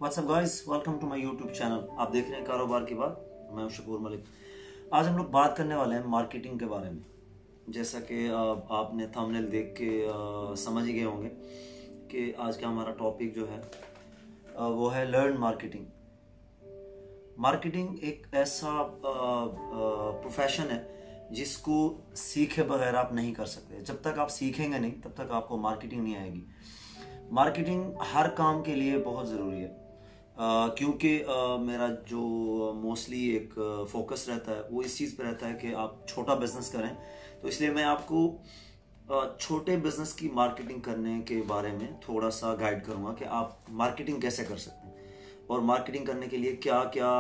WhatsApp guys, welcome to my YouTube channel. आप देख रहे हैं कारोबार की बात। मैं हूं शकूर मलिक। आज हम लोग बात करने वाले हैं मार्केटिंग के बारे में। जैसा कि आपने थंबनेल देख के समझ ही गए होंगे कि आज का हमारा टॉपिक जो है वो है लर्न मार्केटिंग। मार्केटिंग एक ऐसा प्रोफेशन है जिसको सीखे बगैर आप नहीं कर सकते। जब तक आप सीखेंगे नहीं तब तक आपको मार्केटिंग नहीं आएगी। मार्केटिंग हर काम के लिए बहुत ज़रूरी है क्योंकि मेरा जो मोस्टली एक फोकस रहता है वो इस चीज़ पे रहता है कि आप छोटा बिजनेस करें। तो इसलिए मैं आपको छोटे बिजनेस की मार्केटिंग करने के बारे में थोड़ा सा गाइड करूँगा कि आप मार्केटिंग कैसे कर सकते हैं और मार्केटिंग करने के लिए क्या क्या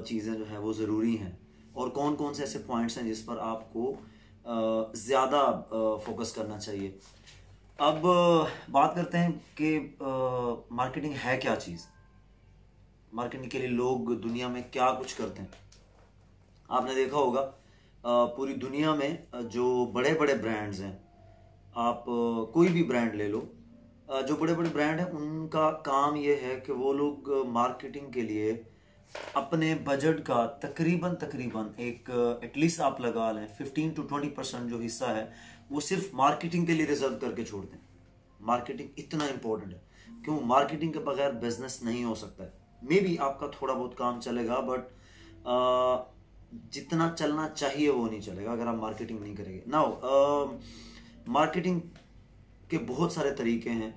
चीज़ें जो है वो ज़रूरी हैं और कौन कौन से ऐसे पॉइंट्स हैं जिस पर आपको ज़्यादा फोकस करना चाहिए। अब बात करते हैं कि मार्केटिंग है क्या चीज़। मार्केटिंग के लिए लोग दुनिया में क्या कुछ करते हैं। आपने देखा होगा पूरी दुनिया में जो बड़े बड़े ब्रांड्स हैं, आप कोई भी ब्रांड ले लो, जो बड़े बड़े ब्रांड हैं उनका काम ये है कि वो लोग मार्केटिंग के लिए अपने बजट का तकरीबन एक एटलीस्ट आप लगा लें 15 to 20% जो हिस्सा है वो सिर्फ मार्केटिंग के लिए रिजर्व करके छोड़ दें। मार्केटिंग इतना इंपॉर्टेंट है। क्यों? मार्केटिंग के बगैर बिजनेस नहीं हो सकता है। मे बी आपका थोड़ा बहुत काम चलेगा बट जितना चलना चाहिए वो नहीं चलेगा अगर आप मार्केटिंग नहीं करेंगे। नाउ मार्केटिंग के बहुत सारे तरीके हैं।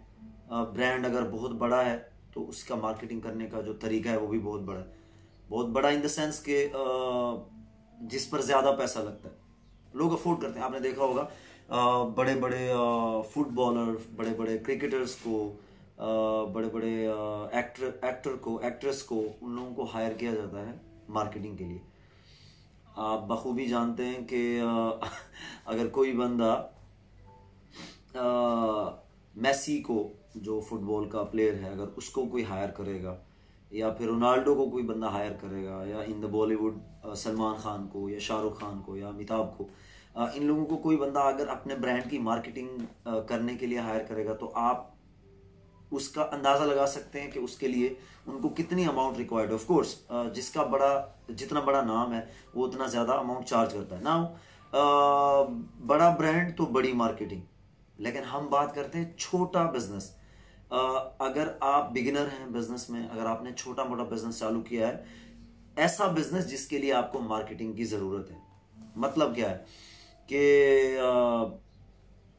ब्रांड अगर बहुत बड़ा है तो उसका मार्केटिंग करने का जो तरीका है वो भी बहुत बड़ा है। बहुत बड़ा इन द सेंस के जिस पर ज़्यादा पैसा लगता है, लोग अफोर्ड करते हैं। आपने देखा होगा बड़े बड़े फुटबॉलर, बड़े बड़े क्रिकेटर्स को, बड़े बड़े एक्टर को, एक्ट्रेस को, उन लोगों को हायर किया जाता है मार्केटिंग के लिए। आप बखूबी जानते हैं कि अगर कोई बंदा मेसी को, जो फुटबॉल का प्लेयर है, अगर उसको कोई हायर करेगा या फिर रोनाल्डो को कोई बंदा हायर करेगा या इन द बॉलीवुड सलमान खान को या शाहरुख खान को या अमिताभ को, इन लोगों को कोई बंदा अगर अपने ब्रांड की मार्केटिंग करने के लिए हायर करेगा तो आप उसका अंदाज़ा लगा सकते हैं कि उसके लिए उनको कितनी अमाउंट रिक्वायर्ड है। ऑफ कोर्स जितना बड़ा नाम है वो उतना ज़्यादा अमाउंट चार्ज करता है। नाउ बड़ा ब्रांड तो बड़ी मार्केटिंग, लेकिन हम बात करते हैं छोटा बिजनेस। अगर आप बिगिनर हैं बिजनेस में, अगर आपने छोटा मोटा बिजनेस चालू किया है, ऐसा बिजनेस जिसके लिए आपको मार्केटिंग की ज़रूरत है। मतलब क्या है कि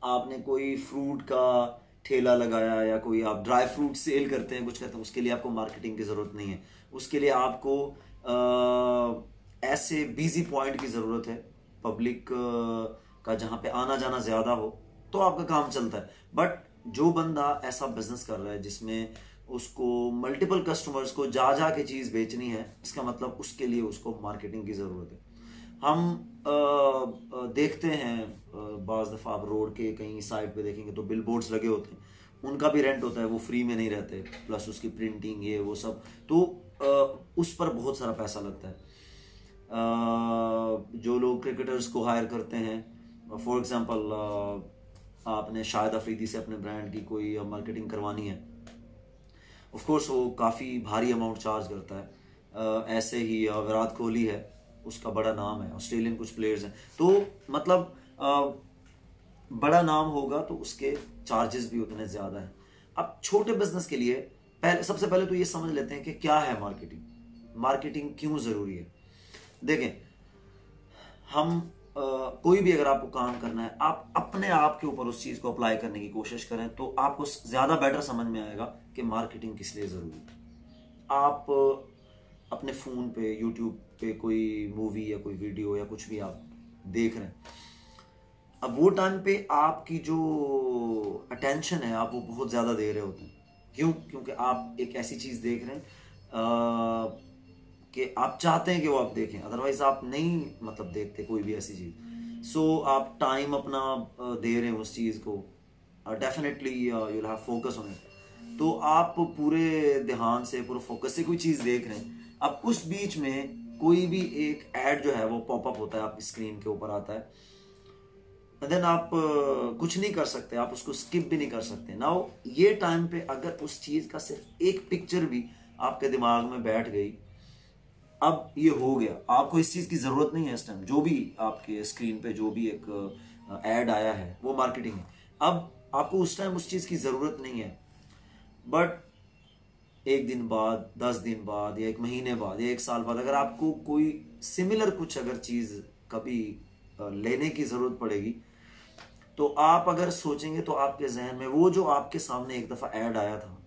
आपने कोई फ्रूट का ठेला लगाया या कोई आप ड्राई फ्रूट सेल करते हैं, कुछ करते हैं, उसके लिए आपको मार्केटिंग की ज़रूरत नहीं है। उसके लिए आपको ऐसे बिजी पॉइंट की ज़रूरत है, पब्लिक का जहाँ पे आना जाना ज़्यादा हो तो आपका काम चलता है। बट जो बंदा ऐसा बिजनेस कर रहा है जिसमें उसको मल्टीपल कस्टमर्स को जा जा के चीज़ बेचनी है, इसका मतलब उसके लिए उसको मार्केटिंग की ज़रूरत है। हम देखते हैं बाज़ दफ़ा आप रोड के कहीं साइड पे देखेंगे तो बिलबोर्ड्स लगे होते हैं, उनका भी रेंट होता है, वो फ्री में नहीं रहते, प्लस उसकी प्रिंटिंग ये वो सब, तो उस पर बहुत सारा पैसा लगता है। जो लोग क्रिकेटर्स को हायर करते हैं, फॉर एग्जांपल आपने शाहिद अफरीदी से अपने ब्रांड की कोई मार्केटिंग करवानी है, ऑफ कोर्स वो काफ़ी भारी अमाउंट चार्ज करता है। ऐसे ही विराट कोहली है, उसका बड़ा नाम है, ऑस्ट्रेलियन कुछ प्लेयर्स हैं, तो मतलब बड़ा नाम होगा तो उसके चार्जेस भी उतने ज़्यादा हैं। अब छोटे बिजनेस के लिए सबसे पहले तो ये समझ लेते हैं कि क्या है मार्केटिंग, मार्केटिंग क्यों ज़रूरी है। देखें, हम कोई भी अगर आपको काम करना है, आप अपने आप के ऊपर उस चीज़ को अप्लाई करने की कोशिश करें तो आपको ज़्यादा बेटर समझ में आएगा कि मार्केटिंग किस लिए ज़रूरी है। आप अपने फ़ोन पे, यूट्यूब पे कोई मूवी या कोई वीडियो या कुछ भी आप देख रहे हैं, अब वो टाइम पे आपकी जो अटेंशन है आप वो बहुत ज़्यादा दे रहे होते हैं। क्यों? क्योंकि आप एक ऐसी चीज़ देख रहे हैं कि आप चाहते हैं कि वो आप देखें, अदरवाइज आप नहीं मतलब देखते कोई भी ऐसी चीज़। सो आप टाइम अपना दे रहे हैं उस चीज़ को, definitely you will have focus on it. तो आप पूरे ध्यान से, पूरे फोकस से कोई चीज़ देख रहे हैं। अब उस बीच में कोई भी एक ऐड जो है वो पॉपअप होता है, आपकी स्क्रीन के ऊपर आता है, देन आप कुछ नहीं कर सकते, आप उसको स्किप भी नहीं कर सकते। नाउ ये टाइम पे अगर उस चीज़ का सिर्फ एक पिक्चर भी आपके दिमाग में बैठ गई, अब ये हो गया, आपको इस चीज की जरूरत नहीं है इस टाइम, जो भी आपके स्क्रीन पे जो भी एक ऐड आया है वो मार्केटिंग है, अब आपको उस टाइम उस चीज की जरूरत नहीं है। बट 1 दिन बाद, 10 दिन बाद, या 1 महीने बाद, या 1 साल बाद अगर आपको कोई सिमिलर कुछ अगर चीज कभी लेने की जरूरत पड़ेगी, तो आप अगर सोचेंगे तो आपके जहन में वो जो आपके सामने एक दफा ऐड आया था,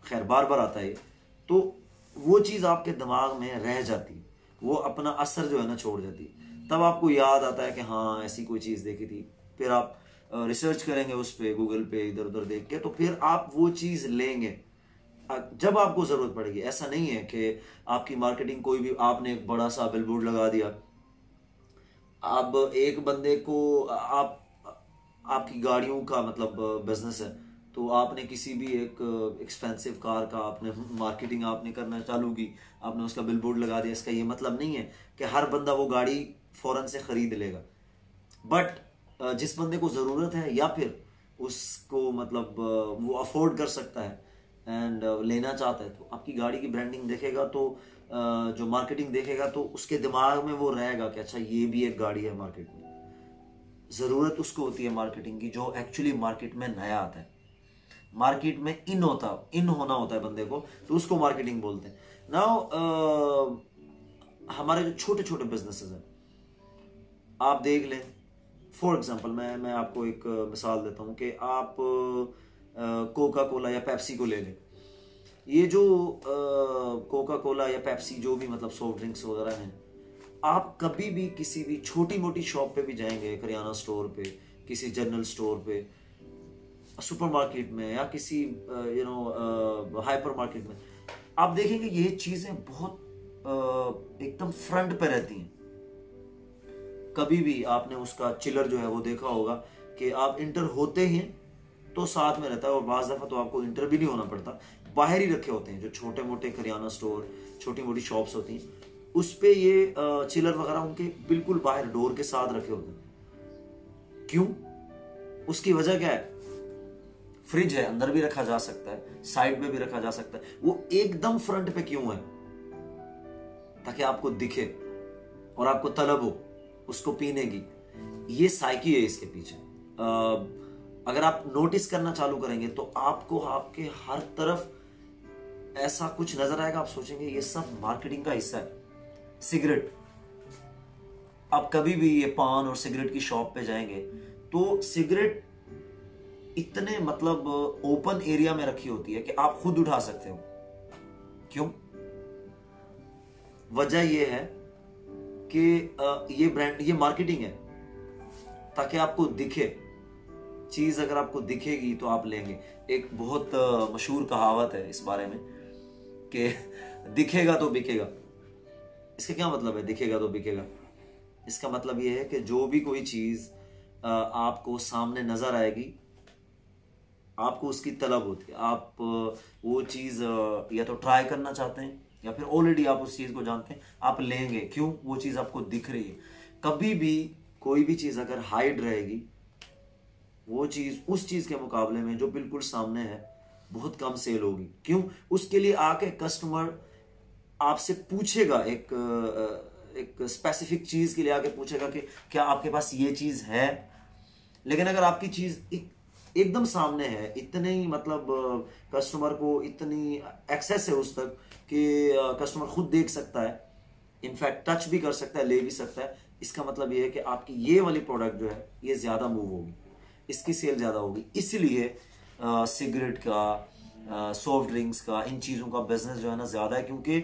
खैर बार बार आता है, तो वो चीज आपके दिमाग में रह जाती, वो अपना असर जो है ना छोड़ जाती। तब आपको याद आता है कि हाँ ऐसी कोई चीज देखी थी, फिर आप रिसर्च करेंगे उस पे, गूगल पे इधर उधर देख के, तो फिर आप वो चीज लेंगे जब आपको जरूरत पड़ेगी। ऐसा नहीं है कि आपकी मार्केटिंग कोई भी, आपने एक बड़ा सा बिलबोर्ड लगा दिया, अब एक बंदे को आप, आपकी गाड़ियों का मतलब बिजनेस है, तो आपने किसी भी एक एक्सपेंसिव कार का आपने मार्केटिंग आपने करना चालू की, आपने उसका बिलबोर्ड लगा दिया, इसका ये मतलब नहीं है कि हर बंदा वो गाड़ी फौरन से खरीद लेगा। बट जिस बंदे को जरूरत है, या फिर उसको मतलब वो अफोर्ड कर सकता है एंड लेना चाहता है, तो आपकी गाड़ी की ब्रांडिंग देखेगा, तो जो मार्केटिंग देखेगा, तो उसके दिमाग में वो रहेगा कि अच्छा ये भी एक गाड़ी है मार्केट में। जरूरत उसको होती है मार्केटिंग की जो एक्चुअली मार्केट में नया आता है, मार्केट में इन होना होता है बंदे को, तो उसको मार्केटिंग बोलते हैं। नाउ हमारे जो छोटे छोटे बिजनेसेस हैं, आप देख लें, फॉर एग्जांपल मैं आपको एक मिसाल देता हूं कि आप कोका कोला या पेप्सी को ले लें। ये जो कोका कोला या पेप्सी जो भी मतलब सॉफ्ट ड्रिंक्स वगैरह हैं, आप कभी भी किसी भी छोटी मोटी शॉप पे भी जाएंगे, करियाना स्टोर पे, किसी जनरल स्टोर पे, सुपरमार्केट में, या किसी हाइपर मार्केट में, आप देखेंगे ये चीजें बहुत एकदम फ्रंट पे रहती हैं। कभी भी आपने उसका चिलर जो है वो देखा होगा कि आप इंटर होते ही तो साथ में रहता है, और बाज़ दफा तो आपको इंटर भी नहीं होना पड़ता, बाहर ही रखे होते हैं। जो छोटे मोटे करियाना स्टोर, छोटी मोटी शॉप्स होती हैं, उस पे ये चिलर वगैरह उनके बिल्कुल बाहर डोर के साथ रखे होते हैं। क्यों? उसकी वजह क्या है? फ्रिज है, अंदर भी रखा जा सकता है, साइड में भी रखा जा सकता है। वो एकदम फ्रंट पे क्यों है? ताकि आपको दिखे और आपको तलब हो उसको पीने की। ये साइकी है इसके पीछे। अगर आप नोटिस करना चालू करेंगे तो आपको आपके हर तरफ ऐसा कुछ नजर आएगा, आप सोचेंगे ये सब मार्केटिंग का हिस्सा है। सिगरेट, आप कभी भी ये पान और सिगरेट की शॉप पे जाएंगे तो सिगरेट इतने मतलब ओपन एरिया में रखी होती है कि आप खुद उठा सकते हो। क्यों? वजह यह है कि ये ब्रांड, ये मार्केटिंग है, ताकि आपको दिखे चीज। अगर आपको दिखेगी तो आप लेंगे। एक बहुत मशहूर कहावत है इस बारे में कि दिखेगा तो बिकेगा। इसका क्या मतलब है दिखेगा तो बिकेगा? इसका मतलब यह है कि जो भी कोई चीज आपको सामने नजर आएगी, आपको उसकी तलब होती है, आप वो चीज या तो ट्राई करना चाहते हैं या फिर ऑलरेडी आप उस चीज को जानते हैं, आप लेंगे। क्यों? वो चीज आपको दिख रही है। कभी भी कोई भी चीज अगर हाइड रहेगी, वो चीज उस चीज के मुकाबले में जो बिल्कुल सामने है बहुत कम सेल होगी। क्यों? उसके लिए आके कस्टमर आपसे पूछेगा, एक स्पेसिफिक चीज के लिए आके पूछेगा कि क्या आपके पास ये चीज है। लेकिन अगर आपकी चीज एकदम सामने है, इतने ही मतलब कस्टमर को इतनी एक्सेस है उस तक कि कस्टमर खुद देख सकता है, इनफैक्ट टच भी कर सकता है, ले भी सकता है, इसका मतलब ये है कि आपकी ये वाली प्रोडक्ट जो है ये ज्यादा मूव होगी, इसकी सेल ज्यादा होगी। इसलिए सिगरेट का, सॉफ्ट ड्रिंक्स का, इन चीजों का बिजनेस जो है ना ज्यादा है, क्योंकि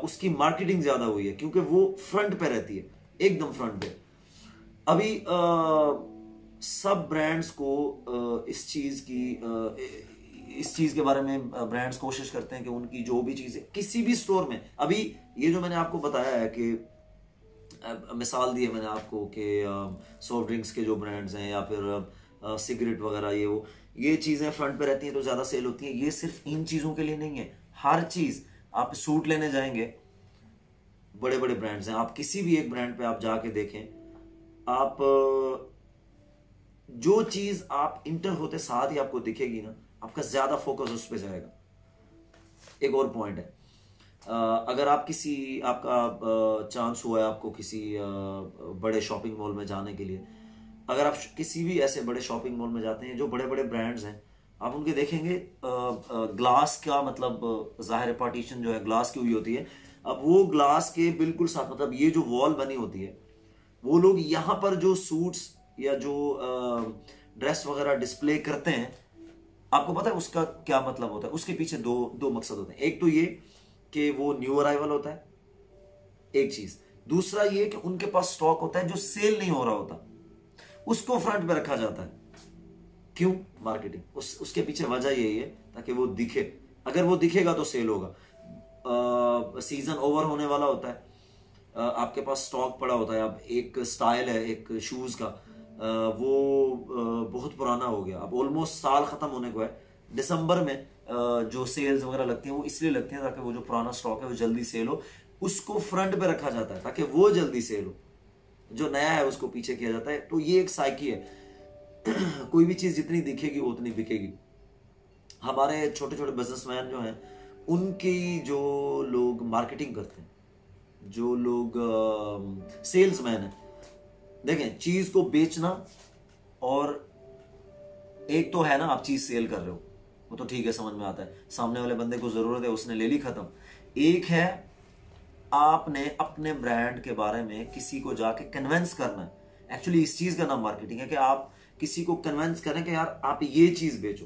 उसकी मार्केटिंग ज्यादा हुई है, क्योंकि वो फ्रंट पे रहती है, एकदम फ्रंट पे। अभी सब ब्रांड्स को इस चीज के बारे में ब्रांड्स कोशिश करते हैं कि उनकी जो भी चीजें किसी भी स्टोर में, अभी ये जो मैंने आपको बताया है कि मिसाल दी है मैंने आपको कि सॉफ्ट ड्रिंक्स के जो ब्रांड्स हैं या फिर सिगरेट वगैरह, ये चीजें फ्रंट पे रहती हैं तो ज्यादा सेल होती है। ये सिर्फ इन चीजों के लिए नहीं है, हर चीज। आप सूट लेने जाएंगे, बड़े बड़े ब्रांड्स हैं, आप किसी भी एक ब्रांड पे आप जाके देखें, आप जो चीज आप इंटर होते साथ ही आपको दिखेगी ना, आपका ज्यादा फोकस उस पर जाएगा। एक और पॉइंट है, अगर आप आपका चांस हुआ है आपको किसी बड़े शॉपिंग मॉल में जाने के लिए, अगर आप किसी भी ऐसे बड़े शॉपिंग मॉल में जाते हैं जो बड़े बड़े ब्रांड्स हैं, आप उनके देखेंगे ग्लास का मतलब जाहिर पार्टीशन जो है ग्लास की हुई होती है। अब वो ग्लास के बिल्कुल साथ मतलब ये जो वॉल बनी होती है, वो लोग यहाँ पर जो सूट्स या जो ड्रेस वगैरह डिस्प्ले करते हैं, आपको पता है उसका क्या मतलब होता है? उसके पीछे दो मकसद होते हैं। एक तो ये कि वो न्यू अराइवल होता है, एक चीज। दूसरा ये कि उनके पास स्टॉक होता है जो सेल नहीं हो रहा होता, उसको फ्रंट पे रखा जाता है। क्यों? मार्केटिंग। उसके पीछे वजह यही है ताकि वो दिखे, अगर वो दिखेगा तो सेल होगा। सीजन ओवर होने वाला होता है, आपके पास स्टॉक पड़ा होता है। अब एक स्टाइल है एक शूज का, वो बहुत पुराना हो गया, अब ऑलमोस्ट साल खत्म होने को है। दिसंबर में जो सेल्स वगैरह लगती हैं वो इसलिए लगती हैं ताकि वो जो पुराना स्टॉक है वो जल्दी सेल हो, उसको फ्रंट पे रखा जाता है ताकि वो जल्दी सेल हो, जो नया है उसको पीछे किया जाता है। तो ये एक साइकी है। कोई भी चीज जितनी दिखेगी वो उतनी बिकेगी। हमारे छोटे छोटे बिजनेसमैन जो हैं, उनकी जो लोग मार्केटिंग करते हैं, जो लोग सेल्समैन हैं, देखें चीज को बेचना और एक तो है ना आप चीज सेल कर रहे हो, वो तो ठीक है, समझ में आता है, सामने वाले बंदे को जरूरत है, उसने ले ली, खत्म। एक है आपने अपने ब्रांड के बारे में किसी को जाके कन्विंस करना है। एक्चुअली इस चीज का नाम मार्केटिंग है कि आप किसी को कन्विंस करें कि यार आप ये चीज बेचो,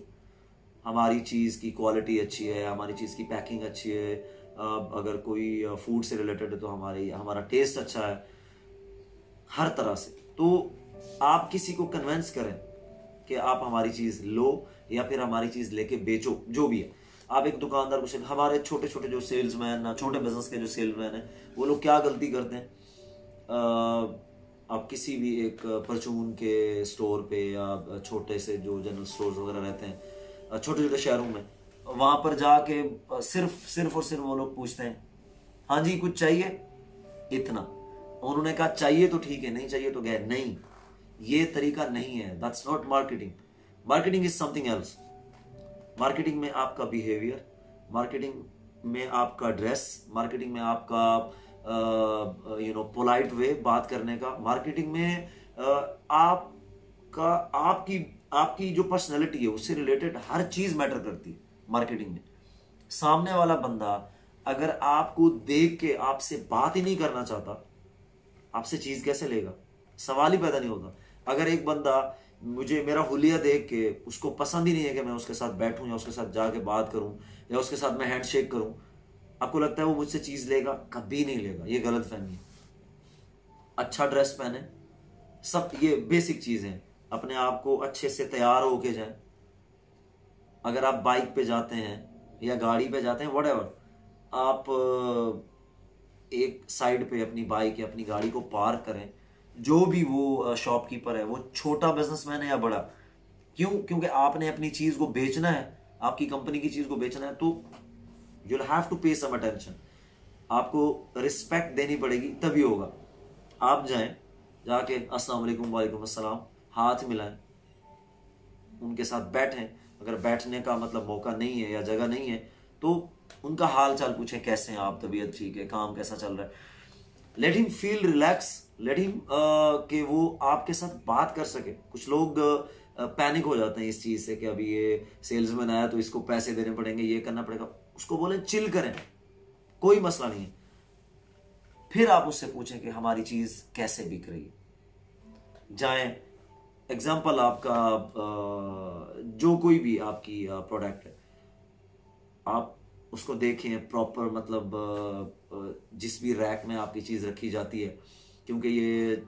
हमारी चीज की क्वालिटी अच्छी है, हमारी चीज की पैकिंग अच्छी है, अगर कोई फूड से रिलेटेड है तो हमारा टेस्ट अच्छा है, हर तरह से। तो आप किसी को कन्विंस करें कि आप हमारी चीज लो या फिर हमारी चीज लेके बेचो, जो भी है। आप एक दुकानदार को, हमारे छोटे छोटे जो सेल्समैन, छोटे बिजनेस के जो सेल्समैन हैं, वो लोग क्या गलती करते हैं, आप किसी भी एक परचून के स्टोर पे या छोटे से जो जनरल स्टोर्स वगैरह रहते हैं छोटे छोटे शहरों में, वहां पर जाके सिर्फ और सिर्फ वो लोग पूछते हैं, हाँ जी कुछ चाहिए, इतना। उन्होंने कहा चाहिए तो ठीक है, नहीं चाहिए तो गए। नहीं, ये तरीका नहीं है, that's not marketing. Marketing is something else. Marketing में आपका बिहेवियर, मार्केटिंग में आपका ड्रेस, मार्केटिंग में आपका पोलाइट वे बात करने का, मार्केटिंग में आपकी जो पर्सनैलिटी है उससे रिलेटेड हर चीज मैटर करती है मार्केटिंग में। सामने वाला बंदा अगर आपको देख के आपसे बात ही नहीं करना चाहता, आपसे चीज कैसे लेगा? सवाल ही पैदा नहीं होता। अगर एक बंदा मेरा हुलिया देख के उसको पसंद ही नहीं है कि मैं उसके साथ बैठूं या उसके साथ जाके बात करूं या उसके साथ मैं हैंडशेक करूं, आपको लगता है वो मुझसे चीज लेगा? कभी नहीं लेगा। ये गलत फहमी है। अच्छा ड्रेस पहने, सब ये बेसिक चीजें, अपने आप को अच्छे से तैयार होके जाए। अगर आप बाइक पे जाते हैं या गाड़ी पे जाते हैं, व्हाटएवर, आप एक साइड पे अपनी बाइक या अपनी गाड़ी को पार्क करें। जो भी वो शॉपकीपर है, वो छोटा बिजनेसमैन है या बड़ा, क्यों? क्योंकि आपने अपनी चीज को बेचना है, आपकी कंपनी की चीज को बेचना है, तो यू विल हैव टू पे सम अटेंशन। आपको रिस्पेक्ट देनी पड़ेगी, तभी होगा। आप जाएं, जाके अस्सलाम वालेकुम, वालेकुम अस्सलाम, हाथ मिलाएं, उनके साथ बैठें। अगर बैठने का मतलब मौका नहीं है या जगह नहीं है तो उनका हाल चाल पूछें, कैसे हैं आप, तबीयत ठीक है, काम कैसा चल रहा है। Let him feel relax, let him कि वो आपके साथ बात कर सके। कुछ लोग पैनिक हो जाते हैं इस चीज से कि अभी ये सेल्समैन आया तो इसको पैसे देने पड़ेंगे, ये करना पड़ेगा। उसको बोले चिल करें, कोई मसला नहीं है। फिर आप उससे पूछें कि हमारी चीज कैसे बिक रही है। जाएं, एग्जाम्पल आपका जो कोई भी आपकी प्रोडक्ट है, आप उसको देखें प्रॉपर, मतलब जिस भी रैक में आपकी चीज रखी जाती है, क्योंकि ये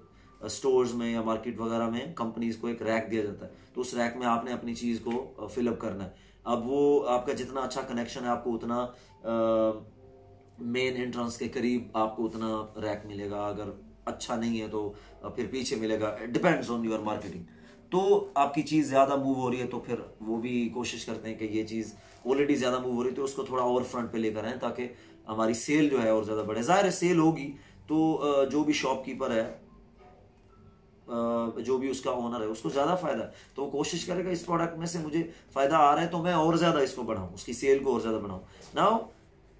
स्टोर्स में या मार्केट वगैरह में कंपनीज को एक रैक दिया जाता है, तो उस रैक में आपने अपनी चीज को फिलअप करना है। अब वो आपका जितना अच्छा कनेक्शन है, आपको उतना मेन एंट्रेंस के करीब आपको उतना रैक मिलेगा। अगर अच्छा नहीं है तो फिर पीछे मिलेगा, डिपेंड्स ऑन योर मार्केटिंग। तो आपकी चीज ज्यादा मूव हो रही है तो फिर वो भी कोशिश करते हैं कि ये चीज ऑलरेडी ज्यादा मूव हो रही है तो उसको थोड़ा और फ्रंट पे लेकर आए ताकि हमारी सेल जो है और ज्यादा बढ़े। जाहिर है सेल होगी तो जो भी शॉपकीपर है जो भी उसका ओनर है उसको ज़्यादा फ़ायदा है, तो वो कोशिश करेगा इस प्रोडक्ट में से मुझे फ़ायदा आ रहा है तो मैं और ज़्यादा इसको बढ़ाऊँ, उसकी सेल को और ज़्यादा बढ़ाऊँ। नाउ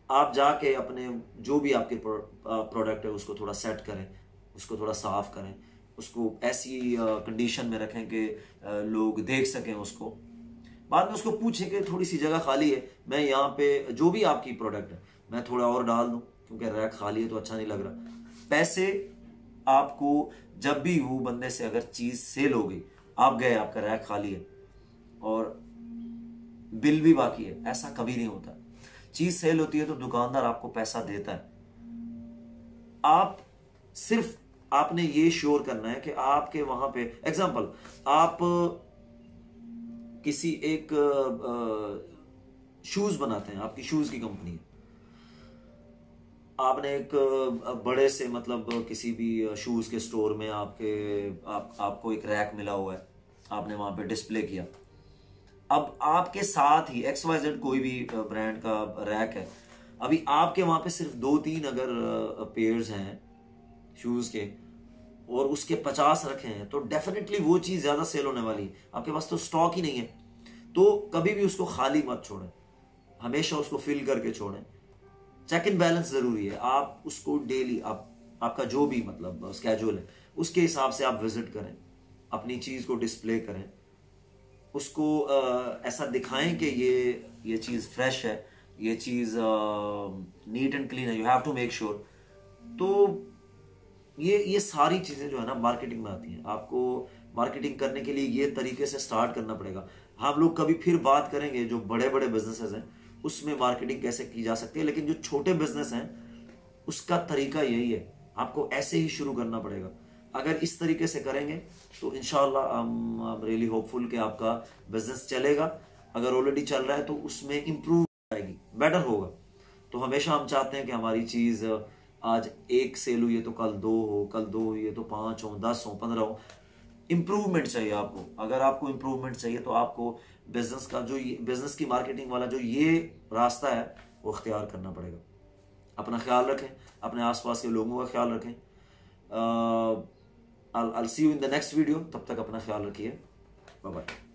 आप जाके अपने जो भी आपके प्रोडक्ट है उसको थोड़ा सेट करें, उसको थोड़ा साफ करें, उसको ऐसी कंडीशन में रखें कि लोग देख सकें उसको। बाद में उसको पूछें कि थोड़ी सी जगह खाली है, मैं यहाँ पे जो भी आपकी प्रोडक्ट है मैं थोड़ा और डाल दूँ, क्योंकि रैक खाली है तो अच्छा नहीं लग रहा। पैसे आपको जब भी वो बंदे से अगर चीज़ सेल हो गई, आप गए, आपका रैक खाली है और बिल भी बाकी है, ऐसा कभी नहीं होता। चीज सेल होती है तो दुकानदार आपको पैसा देता है। आप सिर्फ आपने ये श्योर करना है कि आपके वहां पे एग्जांपल, आप किसी एक शूज बनाते हैं, आपकी शूज की कंपनी है, आपने एक बड़े से मतलब किसी भी शूज के स्टोर में आपको एक रैक मिला हुआ है, आपने वहां पे डिस्प्ले किया। अब आपके साथ ही XYZ कोई भी ब्रांड का रैक है, अभी आपके वहां पे सिर्फ 2-3 अगर पेयर्स हैं शूज के और उसके 50 रखे हैं, तो डेफिनेटली वो चीज ज्यादा सेल होने वाली है। आपके पास तो स्टॉक ही नहीं है, तो कभी भी उसको खाली मत छोड़ें, हमेशा उसको फिल करके छोड़ें। चेक इन बैलेंस जरूरी है, आप उसको डेली आपका जो भी मतलब स्केड्यूल है उसके हिसाब से आप विजिट करें, अपनी चीज को डिस्प्ले करें, उसको ऐसा दिखाएं कि ये चीज फ्रेश है, ये चीज नीट एंड क्लीन है, you have to make sure. तो ये सारी चीजें जो है ना मार्केटिंग में आती हैं। आपको मार्केटिंग करने के लिए ये तरीके से स्टार्ट करना पड़ेगा। हम लोग कभी फिर बात करेंगे जो बड़े बड़े बिजनेसेस हैं उसमें मार्केटिंग कैसे की जा सकती है, लेकिन जो छोटे बिजनेस हैं उसका तरीका यही है, आपको ऐसे ही शुरू करना पड़ेगा। अगर इस तरीके से करेंगे तो इंशाल्लाह आई एम रियली होपफुल कि आपका बिजनेस चलेगा। अगर ऑलरेडी चल रहा है तो उसमें इंप्रूव आएगी, बेटर होगा। तो हमेशा हम चाहते हैं कि हमारी चीज आज 1 सेल हुई है तो कल 2 हो, कल 2 हुई है तो 5 हो, 10 हो, 15 हो। इंप्रूवमेंट चाहिए आपको। अगर आपको इंप्रूवमेंट चाहिए तो आपको बिजनेस का जो बिजनेस की मार्केटिंग वाला जो ये रास्ता है वो अख्तियार करना पड़ेगा। अपना ख्याल रखें, अपने आसपास के लोगों का ख्याल रखें। I'll see you in the next video. तब तक अपना ख्याल रखिए। Bye bye.